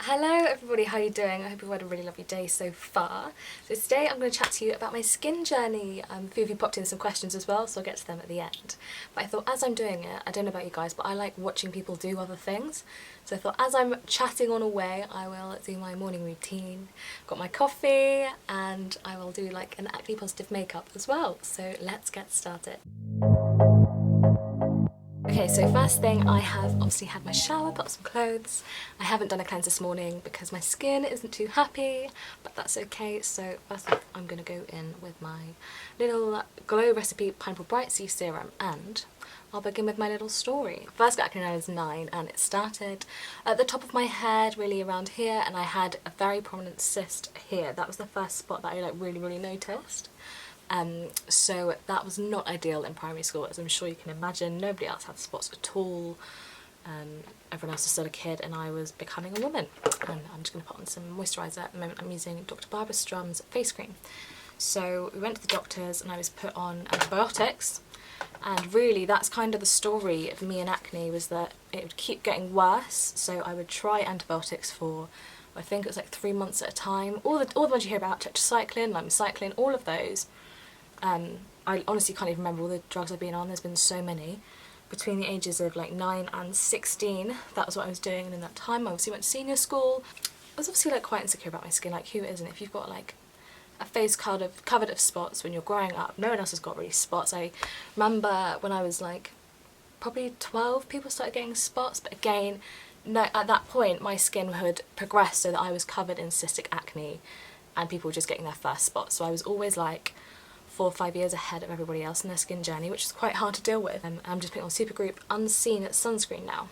Hello everybody, how are you doing? I hope you've had a really lovely day so far. So today I'm going to chat to you about my skin journey. A few of you popped in some questions as well, so I'll get to them at the end. But I thought as I'm doing it, I don't know about you guys, but I like watching people do other things. So I thought as I'm chatting on away, I will do my morning routine, got my coffee, and I will do like an acne positive makeup as well. So let's get started. Okay, so first thing, I have obviously had my shower, put on some clothes. I haven't done a cleanse this morning because my skin isn't too happy, but that's okay. So first up, I'm going to go in with my little Glow Recipe Pineapple Bright C Serum, and I'll begin with my little story. First got acne when I was 9, and it started at the top of my head, really around here, and I had a very prominent cyst here. That was the first spot that I really noticed. So that was not ideal in primary school, as I'm sure you can imagine. Nobody else had spots at all. Everyone else was still a kid, and I was becoming a woman. And I'm just going to put on some moisturiser. At the moment I'm using Dr. Barbara Strum's face cream. So we went to the doctors and I was put on antibiotics, and really that's kind of the story of me and acne, was that it would keep getting worse. So I would try antibiotics for, I think it was like 3 months at a time. All the ones you hear about, tetracycline, lamicillin, all of those. I honestly can't even remember all the drugs I've been on. There's been so many. Between the ages of like 9 and 16, that was what I was doing, and in that time I obviously went to senior school. I was obviously like quite insecure about my skin, like who isn't? If you've got like a face covered of spots when you're growing up, no one else has got really spots. I remember when I was like probably 12, people started getting spots, but again, no, at that point my skin had progressed so that I was covered in cystic acne and people were just getting their first spots. So I was always like 4 or 5 years ahead of everybody else in their skin journey, which is quite hard to deal with. I'm just putting on Supergroup Unseen sunscreen now.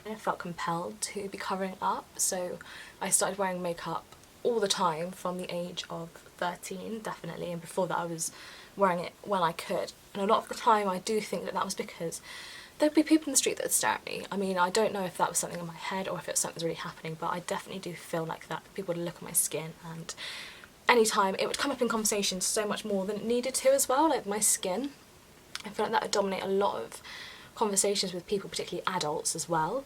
I felt compelled to be covering up, so I started wearing makeup all the time from the age of 13, definitely, and before that I was wearing it when I could. And a lot of the time I do think that that was because there'd be people in the street that would stare at me. I mean, I don't know if that was something in my head or if it was something that was really happening, but I definitely do feel like that. People would look at my skin, and anytime it would come up in conversation so much more than it needed to as well, like my skin. I feel like that would dominate a lot of conversations with people, particularly adults as well.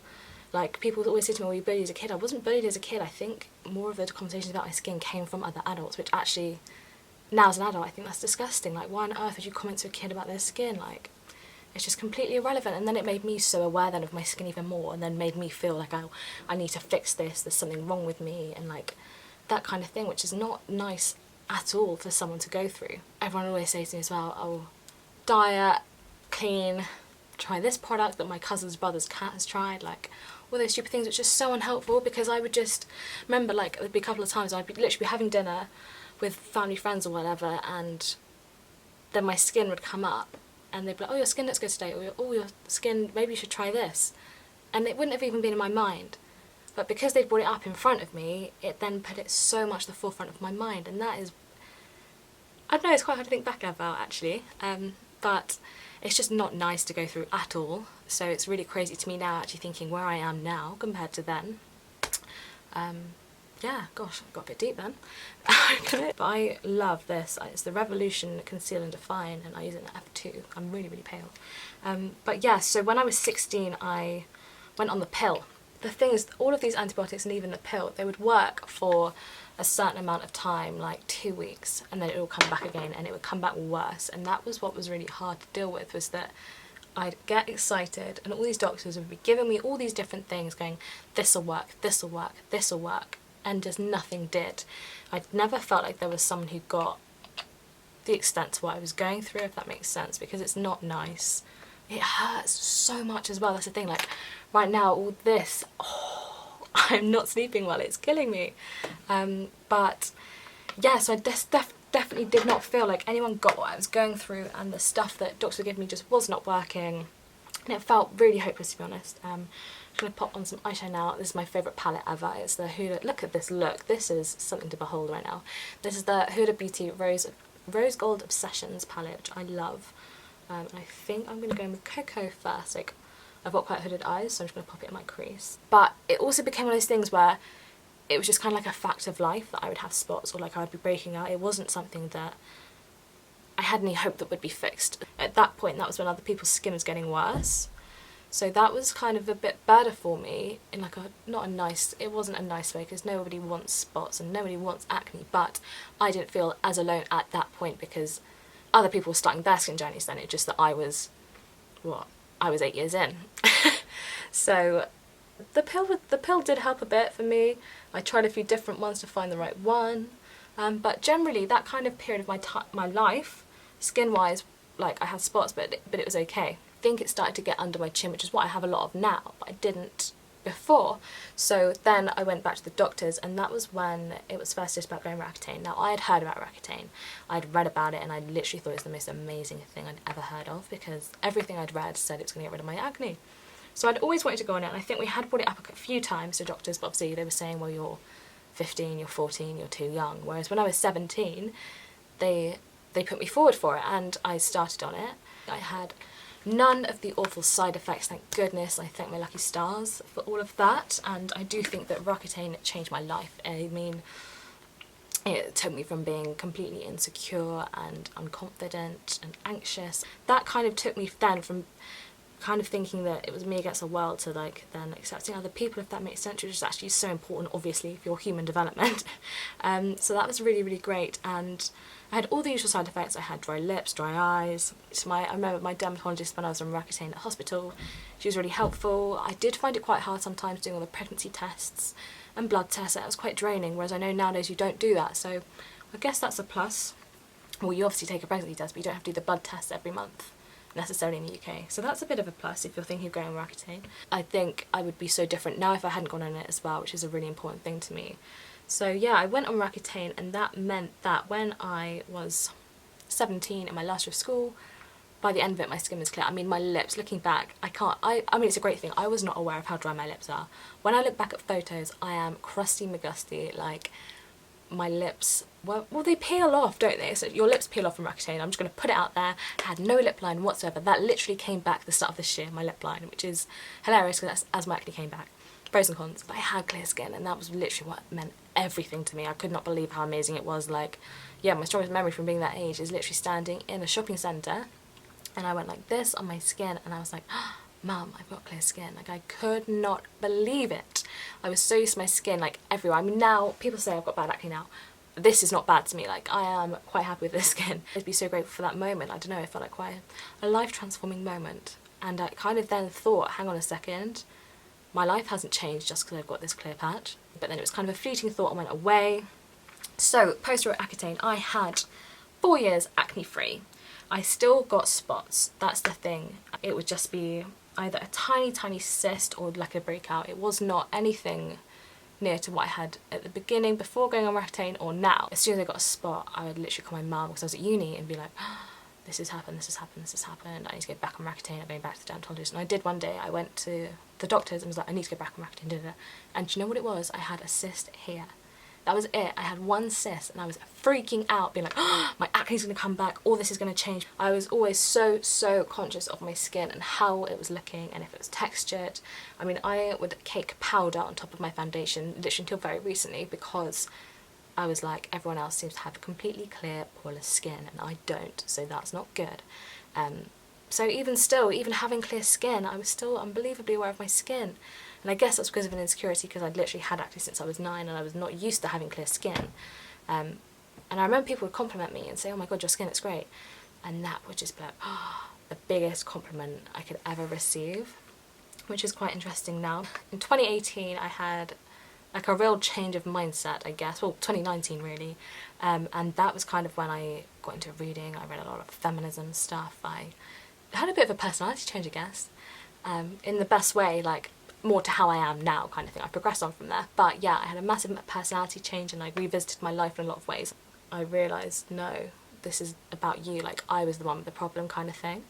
Like people would always say to me, "Were you bullied as a kid?" I wasn't bullied as a kid. I think more of the conversations about my skin came from other adults, which actually, now as an adult, I think that's disgusting. Like, why on earth would you comment to a kid about their skin? Like, it's just completely irrelevant. And then it made me so aware then of my skin even more, and then made me feel like, oh, I need to fix this, there's something wrong with me, and like that kind of thing, which is not nice at all for someone to go through. Everyone always says to me as well, oh, diet, clean, try this product that my cousin's brother's cat has tried, like all those stupid things, which is so unhelpful. Because I would just remember, like, there'd be a couple of times I'd be literally be having dinner with family friends or whatever, and then my skin would come up and they'd be like, oh, your skin looks good today, or oh, your skin, maybe you should try this, and it wouldn't have even been in my mind. But because they'd brought it up in front of me, it then put it so much at the forefront of my mind, and that is, I don't know, it's quite hard to think back about actually, but it's just not nice to go through at all. So it's really crazy to me now actually thinking where I am now compared to then. Yeah, gosh, I got a bit deep then. But I love this. It's the Revolution Conceal and Define, and I use it in F2. I'm really pale. But yeah, so when I was 16 I went on the pill. The thing is, all of these antibiotics and even the pill, they would work for a certain amount of time, like 2 weeks, and then it would come back again, and it would come back worse. And that was what was really hard to deal with, was that I'd get excited and all these doctors would be giving me all these different things, going, this'll work, this'll work, this'll work, and just nothing did. I'd never felt like there was someone who got the extent to what I was going through, if that makes sense, because it's not nice. It hurts so much as well. That's the thing, like right now, all this, oh, I'm not sleeping well, it's killing me. But yeah, so I definitely did not feel like anyone got what I was going through, and the stuff that doctors would give me just was not working, and it felt really hopeless, to be honest. I'm going to pop on some eyeshadow now. This is my favourite palette ever. It's the Huda, look at this look, this is something to behold right now. This is the Huda Beauty Rose Gold Obsessions palette, which I love. And I think I'm going to go in with Cocoa first. Like, I've got quite hooded eyes, so I'm just going to pop it in my crease. But it also became one of those things where it was just kind of like a fact of life that I would have spots, or like I would be breaking out. It wasn't something that I had any hope that would be fixed. At that point, that was when other people's skin was getting worse. So that was kind of a bit better for me in like it wasn't a nice way, because nobody wants spots and nobody wants acne, but I didn't feel as alone at that point because other people were starting their skin journeys then. It's just that I was 8 years in. So the pill did help a bit for me. I tried a few different ones to find the right one, but generally that kind of period of my life, skin-wise, like I had spots, but it was okay. I think it started to get under my chin, which is what I have a lot of now, but I didn't before. So then I went back to the doctors, and that was when it was first just about going Roaccutane. Now, I had heard about Roaccutane, I'd read about it, and I literally thought it was the most amazing thing I'd ever heard of, because everything I'd read said it's going to get rid of my acne. So I'd always wanted to go on it, and I think we had brought it up a few times to doctors, but obviously they were saying, well, you're 15, you're 14, you're too young. Whereas when I was 17, they put me forward for it, and I started on it. I had none of the awful side effects, thank goodness. I thank my lucky stars for all of that, and I do think that Roaccutane changed my life. I mean, it took me from being completely insecure and unconfident and anxious. That kind of took me then from kind of thinking that it was me against the world to like then accepting other people, if that makes sense, which is actually so important, obviously, for your human development. So that was really, really great, and I had all the usual side effects. I had dry lips, dry eyes. I remember my dermatologist when I was on Roaccutane at hospital, she was really helpful. I did find it quite hard sometimes doing all the pregnancy tests and blood tests. That was quite draining, whereas I know nowadays you don't do that, so I guess that's a plus. Well, you obviously take a pregnancy test, but you don't have to do the blood tests every month necessarily in the UK, so that's a bit of a plus if you're thinking of going on Roaccutane. I think I would be so different now if I hadn't gone on it as well, which is a really important thing to me. So yeah, I went on Roaccutane, and that meant that when I was 17 in my last year of school, by the end of it my skin was clear. I mean, my lips, looking back, I mean it's a great thing. I was not aware of how dry my lips are. When I look back at photos, I am crusty McGusty, like my lips, well they peel off, don't they? So your lips peel off from Roaccutane. I'm just going to put it out there. I had no lip line whatsoever. That literally came back at the start of this year, my lip line, which is hilarious because that's as my acne came back. Pros and cons, but I had clear skin, and that was literally what meant everything to me. I could not believe how amazing it was. Like, yeah, my strongest memory from being that age is literally standing in a shopping centre, and I went like this on my skin, and I was like, oh, Mum, I've got clear skin. Like, I could not believe it. I was so used to my skin, like, everywhere. I mean, now, people say I've got bad acne now. This is not bad to me. Like, I am quite happy with this skin. I'd be so grateful for that moment. I don't know, it felt like quite a life-transforming moment. And I kind of then thought, hang on a second, my life hasn't changed just because I've got this clear patch. But then it was kind of a fleeting thought and went away. So, post-Roaccutane, I had 4 years acne-free. I still got spots, that's the thing. It would just be either a tiny, tiny cyst or like a breakout. It was not anything near to what I had at the beginning, before going on Roaccutane, or now. As soon as I got a spot, I would literally call my mum, because I was at uni, and be like, oh, this has happened, this has happened, this has happened. I need to go back on Roaccutane, I'm going back to the dermatologist. And I did one day. I went to the doctors and was like, I need to go back on Roaccutane, da, da, da. And do you know what it was? I had a cyst here. That was it. I had one cyst, and I was freaking out, being like, oh, my acne's going to come back, all this is going to change. I was always so conscious of my skin and how it was looking, and if it was textured. I mean, I would cake powder on top of my foundation, literally until very recently, because I was like, everyone else seems to have a completely clear, poreless skin, and I don't, so that's not good. So even still, even having clear skin, I was still unbelievably aware of my skin. And I guess that's because of an insecurity, because I'd literally had acne since I was 9, and I was not used to having clear skin. And I remember people would compliment me and say, oh my god, your skin looks great. And that would just be like, oh, the biggest compliment I could ever receive, which is quite interesting now. In 2018, I had like a real change of mindset, I guess. Well, 2019 really. And that was kind of when I got into reading. I read a lot of feminism stuff. I had a bit of a personality change, I guess. In the best way, like more to how I am now kind of thing. I progressed on from there. But yeah, I had a massive personality change, and I revisited my life in a lot of ways. I realised, no, this is about you. Like, I was the one with the problem kind of thing.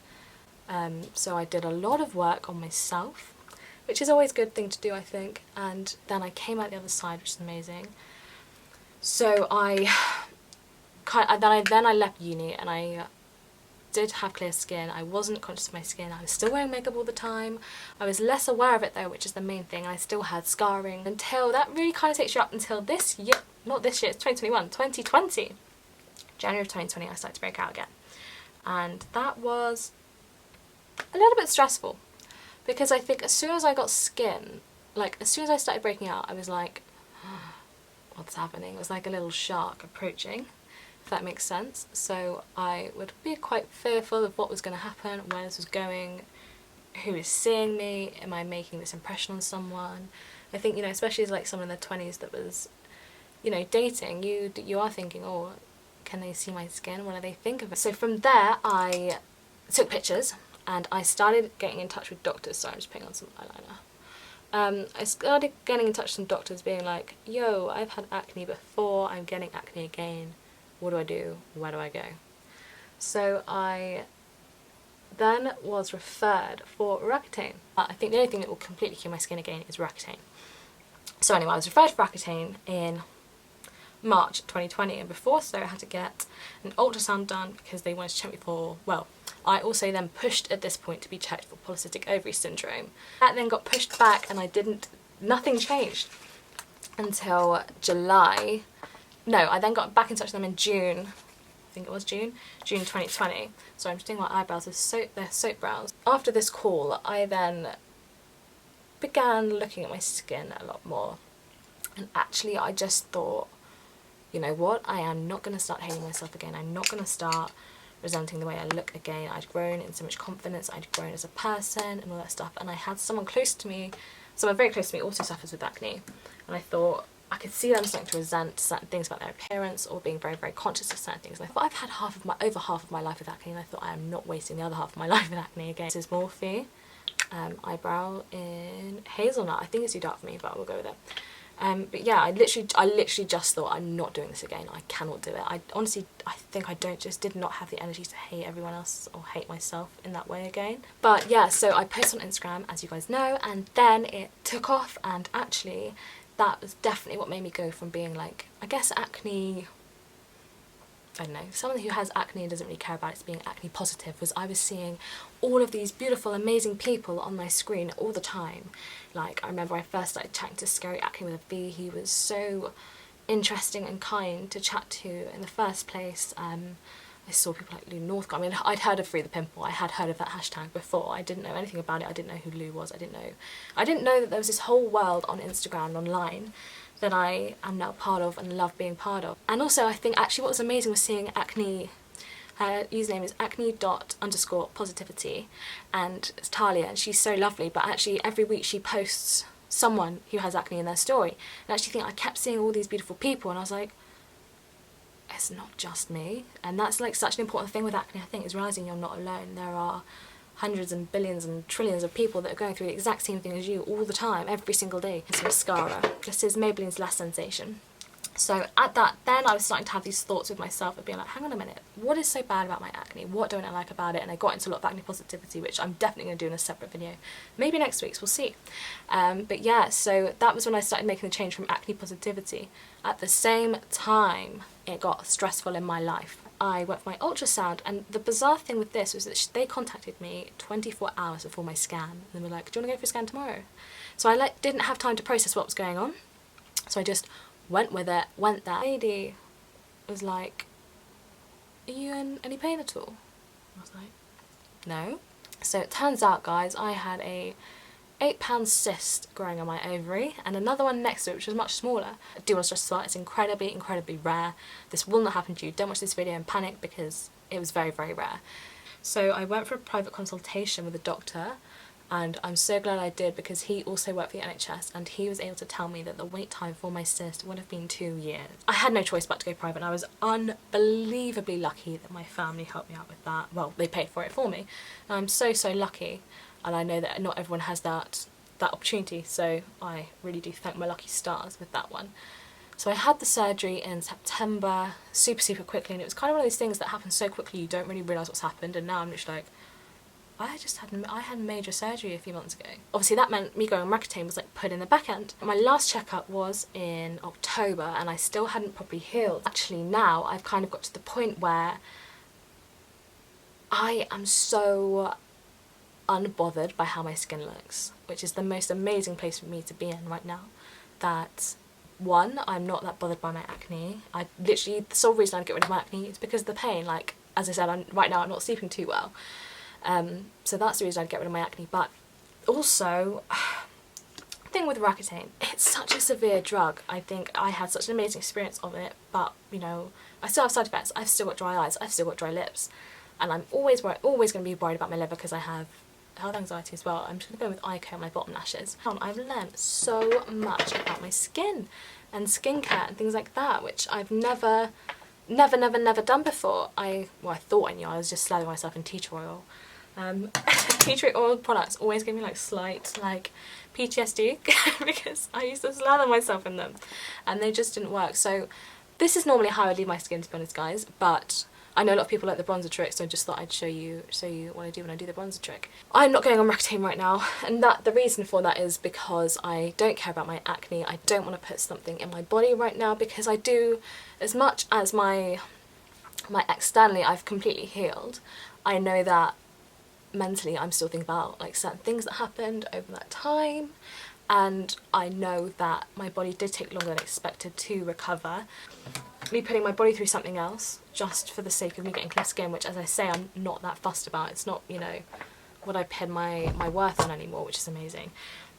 So I did a lot of work on myself, which is always a good thing to do, I think. And then I came out the other side, which is amazing. So then I left uni, and I did have clear skin. I wasn't conscious of my skin. I was still wearing makeup all the time. I was less aware of it though, which is the main thing. I still had scarring until that really kind of takes you up until this year. Not this year, it's 2021, 2020. January of 2020 I started to break out again. And that was a little bit stressful, Because I think as soon as I got skin, like as soon as I started breaking out, I was like, what's happening? It was like a little shark approaching, if that makes sense. So I would be quite fearful of what was going to happen, where this was going, who is seeing me, am I making this impression on someone? I think, you know, especially as like someone in their 20s that was, you know, dating, you are thinking, oh, can they see my skin? What do they think of it? So from there, I took pictures and I started getting in touch with doctors. Sorry, I'm just putting on some eyeliner. I started getting in touch with some doctors being like, yo, I've had acne before, I'm getting acne again. What do I do? Where do I go? So I then was referred for Roaccutane. I think the only thing that will completely cure my skin again is Roaccutane. So anyway, I was referred for Roaccutane in March 2020, and before so I had to get an ultrasound done because they wanted to check me for, well, I also then pushed at this point to be checked for polycystic ovary syndrome. That then got pushed back and nothing changed until July. No, I then got back in touch with them in June. I think it was June 2020. So I'm just doing my eyebrows with they're soap brows. After this call, I then began looking at my skin a lot more. And actually I just thought, you know what, I am not going to start hating myself again. I'm not going to start resenting the way I look again. I'd grown in so much confidence, I'd grown as a person and all that stuff, and I had someone close to me, someone very close to me also suffers with acne, and I thought I could see them starting to resent certain things about their appearance or being very, very conscious of certain things. And I thought I've had over half of my life with acne, and I thought I am not wasting the other half of my life with acne again. This is Morphe eyebrow in hazelnut. I think it's too dark for me, but we'll go with it. But yeah, I literally just thought, I'm not doing this again. I cannot do it. I think I did not have the energy to hate everyone else or hate myself in that way again. But yeah, so I posted on Instagram, as you guys know, and then it took off, and actually that was definitely what made me go from being like, I guess acne, I don't know, someone who has acne and doesn't really care about it being acne positive, was I was seeing all of these beautiful, amazing people on my screen all the time. Like, I remember I first started chatting to Scary Acne with a V. He was so interesting and kind to chat to in the first place. I saw people like Lou Northcott. I mean, I'd heard of Free the Pimple. I had heard of that hashtag before. I didn't know anything about it. I didn't know who Lou was. I didn't know that there was this whole world on Instagram and online that I am now part of and love being part of. And also I think actually what was amazing was seeing Acne, her username is acne._positivity, and it's Talia, and she's so lovely, but actually every week she posts someone who has acne in their story. And actually I kept seeing all these beautiful people, and I was like, it's not just me. And that's like such an important thing with acne, I think, is realising you're not alone. There are hundreds and billions and trillions of people that are going through the exact same thing as you all the time, every single day. It's mascara. This is Maybelline's Lash Sensation. So at that, then I was starting to have these thoughts with myself of being like, hang on a minute, what is so bad about my acne? What don't I like about it? And I got into a lot of acne positivity, which I'm definitely going to do in a separate video. Maybe next week's, we'll see. But yeah, so that was when I started making the change from acne positivity. At the same time, it got stressful in my life. I went for my ultrasound, and the bizarre thing with this was that they contacted me 24 hours before my scan, and they were like, do you want to go for a scan tomorrow? So I didn't have time to process what was going on, so I just went with it, went there. The lady was like, are you in any pain at all? I was like, no. So it turns out, guys, I had a 8-pound cyst growing on my ovary, and another one next to it which was much smaller. I do want to stress that it's incredibly, incredibly rare. This will not happen to you. Don't watch this video and panic, because it was very, very rare. So I went for a private consultation with a doctor, and I'm so glad I did, because he also worked for the NHS, and he was able to tell me that the wait time for my cyst would have been 2 years. I had no choice but to go private, and I was unbelievably lucky that my family helped me out with that. Well, they paid for it for me. And I'm so, so lucky, and I know that not everyone has that opportunity, so I really do thank my lucky stars with that one. So I had the surgery in September, super, super quickly, and it was kind of one of those things that happen so quickly you don't really realise what's happened, and now I'm just like, I had major surgery a few months ago. Obviously that meant me going on Roaccutane was like put in the back end. My last checkup was in October, and I still hadn't properly healed. Actually now I've kind of got to the point where I am so unbothered by how my skin looks, which is the most amazing place for me to be in right now. That one, I'm not that bothered by my acne. The sole reason I'd get rid of my acne is because of the pain. Like, as I said, right now I'm not sleeping too well. So that's the reason I'd get rid of my acne. But Also, thing with Roaccutane, it's such a severe drug. I think I had such an amazing experience of it, but you know, I still have side effects. I've still got dry eyes, I've still got dry lips, and I'm always going to be worried about my liver because I have health anxiety as well. I'm just going to go with eye care on my bottom lashes. I've learned so much about my skin and skincare and things like that, which I've never done before. I thought I knew. I was just slathering myself in tea tree oil. Tea tree oil products always give me like slight PTSD because I used to slather myself in them and they just didn't work. So this is normally how I leave my skin, to be honest guys, but I know a lot of people like the bronzer trick, so I just thought I'd show you what I do when I do the bronzer trick. I'm not going on Roaccutane right now, and the reason for that is because I don't care about my acne. I don't want to put something in my body right now because I do, as much as my externally I've completely healed, I know that mentally I'm still thinking about like certain things that happened over that time, and I know that my body did take longer than expected to recover. Me putting my body through something else just for the sake of me getting clear skin, which as I say I'm not that fussed about. It's not, you know, what I pin my worth on anymore, which is amazing.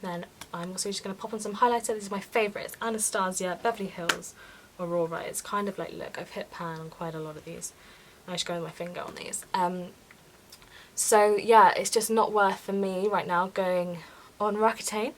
Then I'm also just going to pop on some highlighter. This is my favourite. It's Anastasia Beverly Hills Aurora. It's kind of like, look, I've hit pan on quite a lot of these. I just go with my finger on these. So yeah, it's just not worth for me right now going on Roaccutane.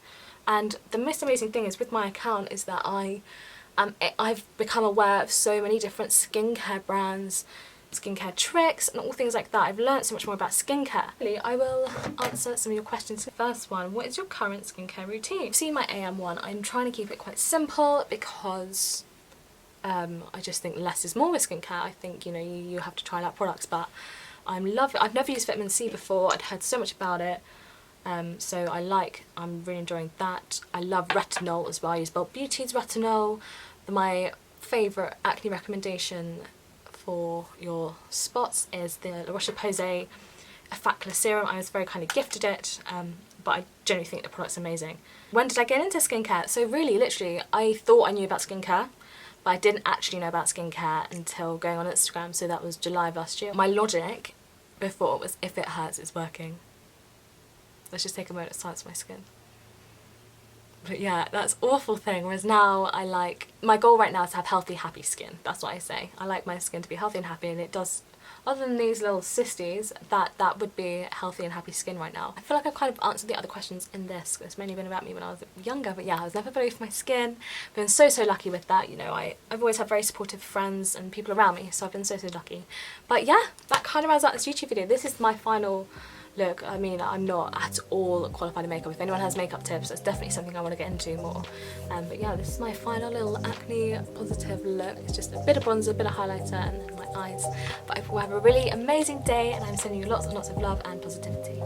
And the most amazing thing is with my account is that I've become aware of so many different skincare brands, skincare tricks and all things like that. I've learned so much more about skincare. I will answer some of your questions. The first one, what is your current skincare routine? See my AM one, I'm trying to keep it quite simple because I just think less is more with skincare. I think, you know, you have to try out products, but I've never used vitamin C before. I'd heard so much about it. So I'm really enjoying that. I love retinol as well. I use Bold Beauty's retinol. My favourite acne recommendation for your spots is the La Roche-Posay Fat Serum. I was very kindly gifted it, but I genuinely think the product's amazing. When did I get into skincare? So really, literally, I thought I knew about skincare, but I didn't actually know about skincare until going on Instagram, so that was July of last year. My logic before was, if it hurts, it's working. Let's just take a moment of silence for my skin. But yeah, that's an awful thing, whereas now my goal right now is to have healthy, happy skin. That's what I say. I like my skin to be healthy and happy, and it does, other than these little cysties, that would be healthy and happy skin right now. I feel like I've kind of answered the other questions in this. It's mainly been about me when I was younger, but yeah, I was never very for my skin. I've been so lucky with that, you know. I've always had very supportive friends and people around me, so I've been so lucky. But yeah, that kind of rounds out this YouTube video. This is my final look. I mean, I'm not at all qualified in makeup. If anyone has makeup tips, that's definitely something I want to get into more. But yeah, this is my final little acne positive look. It's just a bit of bronzer, a bit of highlighter, and then my eyes. But I hope you have a really amazing day, and I'm sending you lots and lots of love and positivity.